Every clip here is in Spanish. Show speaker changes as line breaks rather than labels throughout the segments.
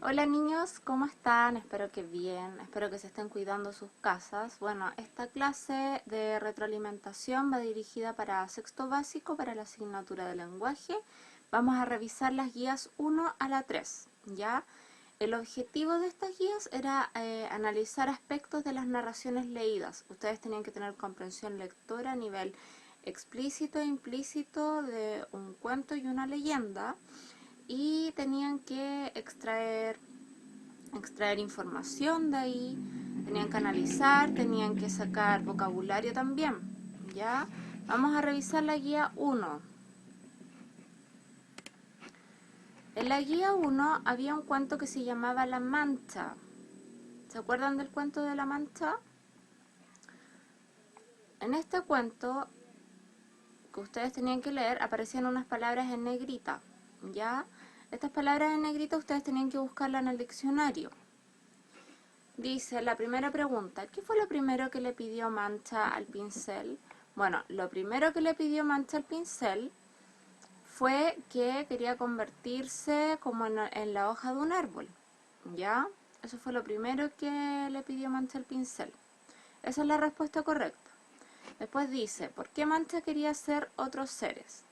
Hola niños, ¿cómo están? Espero que bien, espero que se estén cuidando sus casas. Bueno, esta clase de retroalimentación va dirigida para sexto básico, para la asignatura de lenguaje. Vamos a revisar las guías 1 a la 3, ¿ya? El objetivo de estas guías era analizar aspectos de las narraciones leídas. Ustedes tenían que tener comprensión lectora a nivel explícito e implícito de un cuento y una leyenda, y tenían que extraer información de ahí, tenían que analizar, tenían que sacar vocabulario también, ¿ya? Vamos a revisar la guía 1. En la guía 1 había un cuento que se llamaba La Mancha. ¿Se acuerdan del cuento de La Mancha? En este cuento que ustedes tenían que leer aparecían unas palabras en negrita, ¿ya? Estas palabras en negrita ustedes tenían que buscarlas en el diccionario. Dice la primera pregunta: ¿qué fue lo primero que le pidió Mancha al pincel? Bueno, lo primero que le pidió Mancha al pincel fue que quería convertirse como en la hoja de un árbol, ¿ya? Eso fue lo primero que le pidió Mancha al pincel. Esa es la respuesta correcta. Después dice: ¿por qué Mancha quería ser otros seres?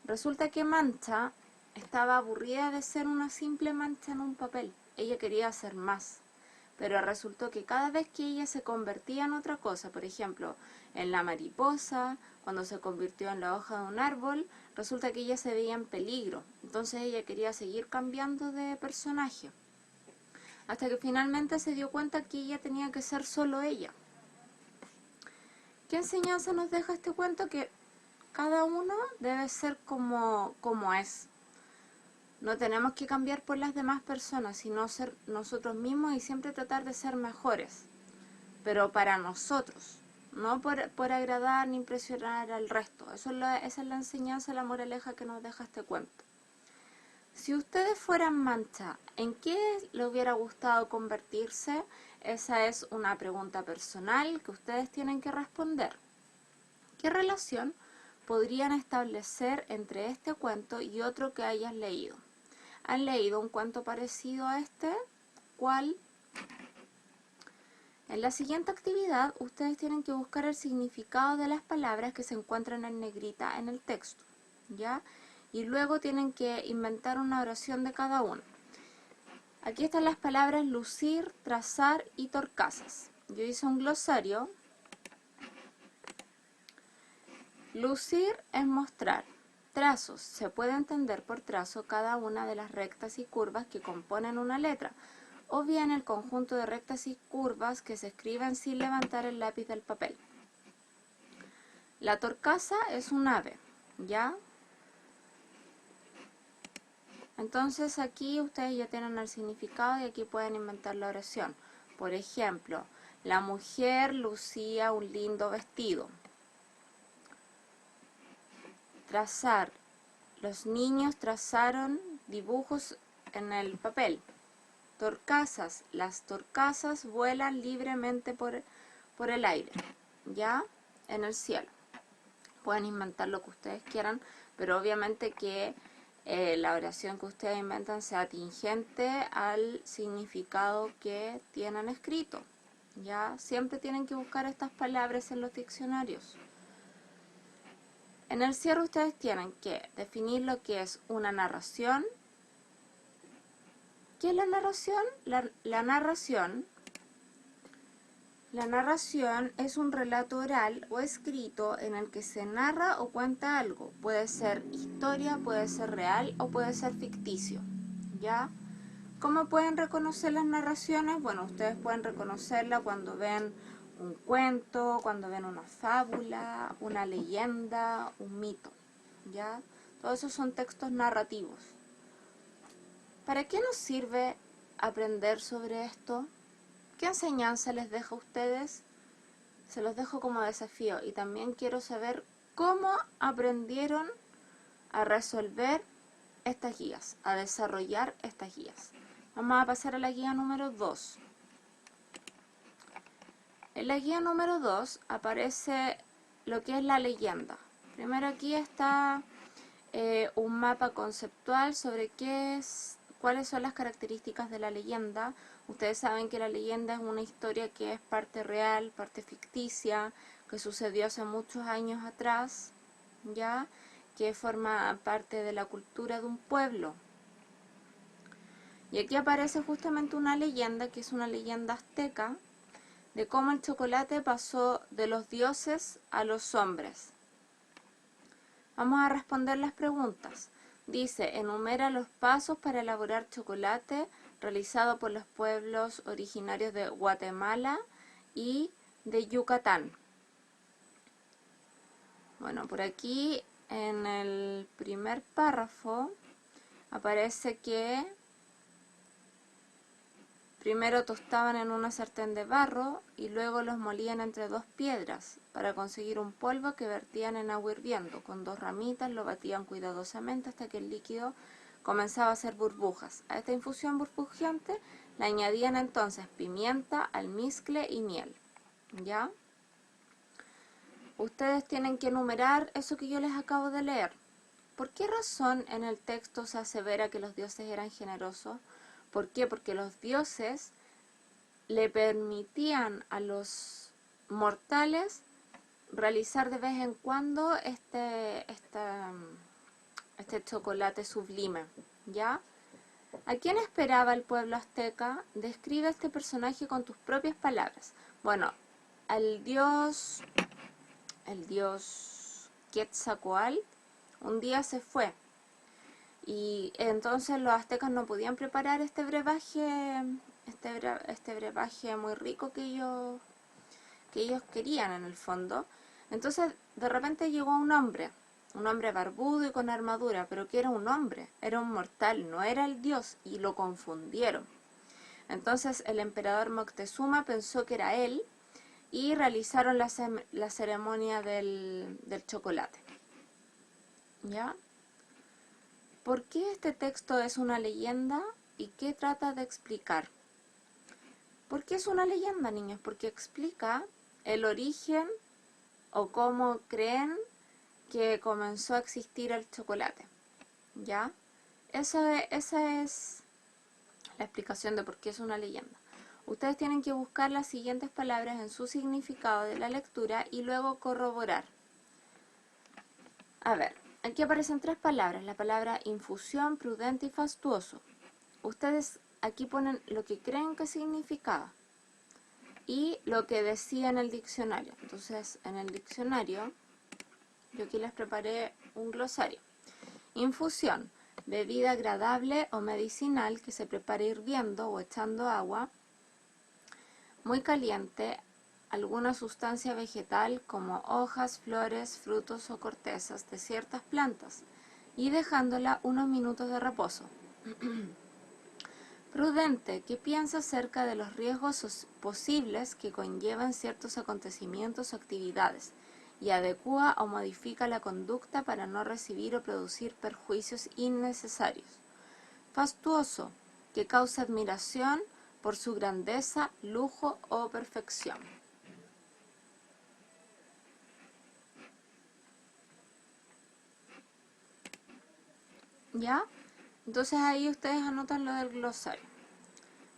Resulta que Mancha estaba aburrida de ser una simple mancha en un papel. Ella quería ser más. Pero resultó que cada vez que ella se convertía en otra cosa, por ejemplo, en la mariposa, cuando se convirtió en la hoja de un árbol, resulta que ella se veía en peligro. Entonces ella quería seguir cambiando de personaje. Hasta que finalmente se dio cuenta que ella tenía que ser solo ella. ¿Qué enseñanza nos deja este cuento? Que cada uno debe ser como es. No tenemos que cambiar por las demás personas, sino ser nosotros mismos y siempre tratar de ser mejores. Pero para nosotros, no por agradar ni impresionar al resto. Esa es la enseñanza, la moraleja que nos deja este cuento. Si ustedes fueran Mancha, ¿en qué le hubiera gustado convertirse? Esa es una pregunta personal que ustedes tienen que responder. ¿Qué relación podrían establecer entre este cuento y otro que hayas leído? ¿Han leído un cuento parecido a este? ¿Cuál? En la siguiente actividad, ustedes tienen que buscar el significado de las palabras que se encuentran en negrita en el texto, ¿ya? Y luego tienen que inventar una oración de cada una. Aquí están las palabras lucir, trazar y torcasas. Yo hice un glosario. Lucir es mostrar. Trazos. Se puede entender por trazo cada una de las rectas y curvas que componen una letra, o bien el conjunto de rectas y curvas que se escriben sin levantar el lápiz del papel. La torcaza es un ave, ¿ya? Entonces aquí ustedes ya tienen el significado y aquí pueden inventar la oración. Por ejemplo, la mujer lucía un lindo vestido. Trazar. Los niños trazaron dibujos en el papel. Torcasas. Las torcasas vuelan libremente por el aire, ¿ya? En el cielo. Pueden inventar lo que ustedes quieran, pero obviamente que la oración que ustedes inventan sea tingente al significado que tienen escrito, ¿ya? Siempre tienen que buscar estas palabras en los diccionarios. En el cierre ustedes tienen que definir lo que es una narración. ¿Qué es la narración? La narración es un relato oral o escrito en el que se narra o cuenta algo. Puede ser historia, puede ser real o puede ser ficticio, ¿ya? ¿Cómo pueden reconocer las narraciones? Bueno, ustedes pueden reconocerla cuando ven un cuento, cuando ven una fábula, una leyenda, un mito, ¿ya? Todos esos son textos narrativos. ¿Para qué nos sirve aprender sobre esto? ¿Qué enseñanza les deja a ustedes? Se los dejo como desafío y también quiero saber cómo aprendieron a resolver estas guías, a desarrollar estas guías. Vamos a pasar a la guía número 2. En la guía número 2 aparece lo que es la leyenda. Primero aquí está un mapa conceptual sobre qué es ¿cuáles son las características de la leyenda? Ustedes saben que la leyenda es una historia que es parte real, parte ficticia, que sucedió hace muchos años atrás, ¿ya? Que forma parte de la cultura de un pueblo. Y aquí aparece justamente una leyenda, que es una leyenda azteca, de cómo el chocolate pasó de los dioses a los hombres. Vamos a responder las preguntas. Dice, enumera los pasos para elaborar chocolate realizado por los pueblos originarios de Guatemala y de Yucatán. Bueno, por aquí en el primer párrafo aparece que primero tostaban en una sartén de barro y luego los molían entre dos piedras para conseguir un polvo que vertían en agua hirviendo. Con 2 ramitas lo batían cuidadosamente hasta que el líquido comenzaba a hacer burbujas. A esta infusión burbujeante le añadían entonces pimienta, almizcle y miel. ¿Ya? Ustedes tienen que enumerar eso que yo les acabo de leer. ¿Por qué razón en el texto se asevera que los dioses eran generosos? ¿Por qué? Porque los dioses le permitían a los mortales realizar de vez en cuando este chocolate sublime, ¿ya? ¿A quién esperaba el pueblo azteca? Describe a este personaje con tus propias palabras. Bueno, el dios Quetzalcóatl un día se fue y entonces los aztecas no podían preparar este brebaje muy rico que ellos querían en el fondo. Entonces de repente llegó un hombre barbudo y con armadura, pero que era un hombre, era un mortal, no era el dios, y lo confundieron. Entonces el emperador Moctezuma pensó que era él y realizaron la ceremonia del chocolate. ¿Ya? ¿Por qué este texto es una leyenda y qué trata de explicar? ¿Por qué es una leyenda, niños? Porque explica el origen o cómo creen que comenzó a existir el chocolate. ¿Ya? Esa es la explicación de por qué es una leyenda. Ustedes tienen que buscar las siguientes palabras en su significado de la lectura y luego corroborar. A ver, aquí aparecen 3 palabras, la palabra infusión, prudente y fastuoso. Ustedes aquí ponen lo que creen que significaba y lo que decía en el diccionario. Entonces, en el diccionario, yo aquí les preparé un glosario. Infusión, bebida agradable o medicinal que se prepara hirviendo o echando agua muy caliente, alguna sustancia vegetal como hojas, flores, frutos o cortezas de ciertas plantas y dejándola unos minutos de reposo. Prudente, que piensa acerca de los riesgos posibles que conllevan ciertos acontecimientos o actividades y adecúa o modifica la conducta para no recibir o producir perjuicios innecesarios. Fastuoso, que causa admiración por su grandeza, lujo o perfección. ¿Ya? Entonces ahí ustedes anotan lo del glosario.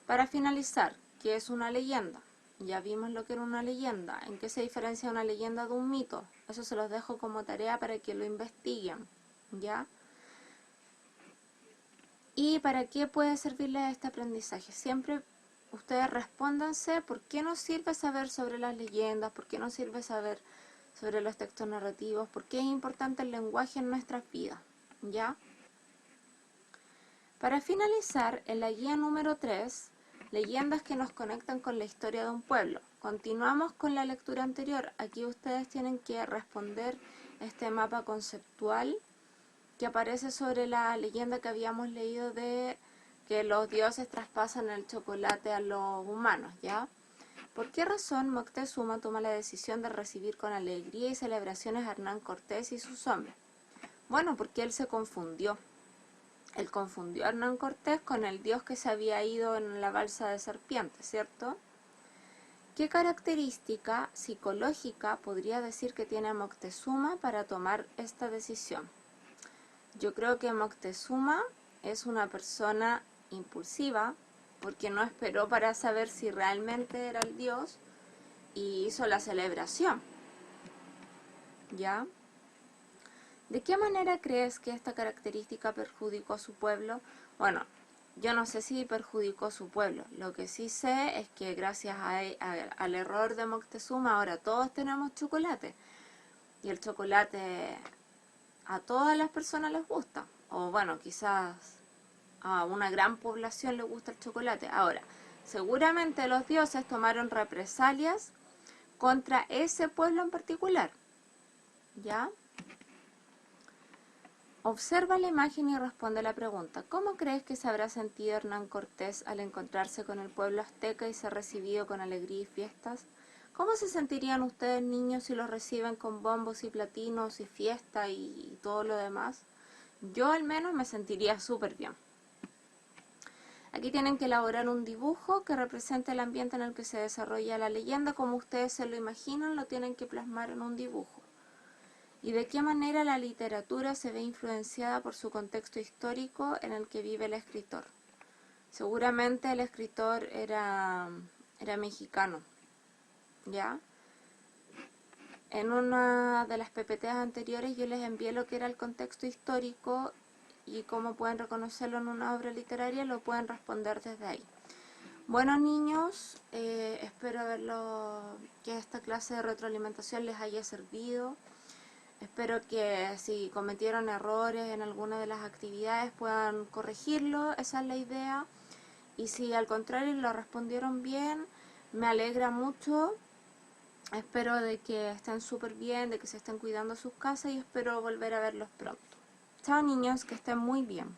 Para finalizar, ¿qué es una leyenda? Ya vimos lo que era una leyenda. ¿En qué se diferencia una leyenda de un mito? Eso se los dejo como tarea para que lo investiguen. ¿Ya? ¿Y para qué puede servirles este aprendizaje? Siempre ustedes respóndanse por qué nos sirve saber sobre las leyendas, por qué nos sirve saber sobre los textos narrativos, por qué es importante el lenguaje en nuestras vidas. ¿Ya? Para finalizar, en la guía número 3, leyendas que nos conectan con la historia de un pueblo. Continuamos con la lectura anterior. Aquí ustedes tienen que responder este mapa conceptual que aparece sobre la leyenda que habíamos leído de que los dioses traspasan el chocolate a los humanos, ¿ya? ¿Por qué razón Moctezuma toma la decisión de recibir con alegría y celebraciones a Hernán Cortés y sus hombres? Bueno, porque él se confundió. Él confundió a Hernán Cortés con el dios que se había ido en la balsa de serpientes, ¿cierto? ¿Qué característica psicológica podría decir que tiene Moctezuma para tomar esta decisión? Yo creo que Moctezuma es una persona impulsiva, porque no esperó para saber si realmente era el Dios y hizo la celebración. ¿Ya? ¿De qué manera crees que esta característica perjudicó a su pueblo? Bueno, yo no sé si perjudicó a su pueblo. Lo que sí sé es que gracias al error de Moctezuma ahora todos tenemos chocolate. Y el chocolate a todas las personas les gusta. O bueno, quizás a una gran población le gusta el chocolate. Ahora, seguramente los dioses tomaron represalias contra ese pueblo en particular. ¿Ya? Observa la imagen y responde la pregunta. ¿Cómo crees que se habrá sentido Hernán Cortés al encontrarse con el pueblo azteca y ser recibido con alegría y fiestas? ¿Cómo se sentirían ustedes, niños, si los reciben con bombos y platinos y fiesta y todo lo demás? Yo al menos me sentiría súper bien. Aquí tienen que elaborar un dibujo que represente el ambiente en el que se desarrolla la leyenda. Como ustedes se lo imaginan, lo tienen que plasmar en un dibujo. ¿Y de qué manera la literatura se ve influenciada por su contexto histórico en el que vive el escritor? Seguramente el escritor era mexicano, ¿ya? En una de las PPTs anteriores yo les envié lo que era el contexto histórico y cómo pueden reconocerlo en una obra literaria, lo pueden responder desde ahí. Bueno, niños, espero que esta clase de retroalimentación les haya servido. Espero que si cometieron errores en alguna de las actividades puedan corregirlo, esa es la idea. Y si al contrario lo respondieron bien, me alegra mucho. Espero de que estén súper bien, de que se estén cuidando sus casas y espero volver a verlos pronto. Chao niños, que estén muy bien.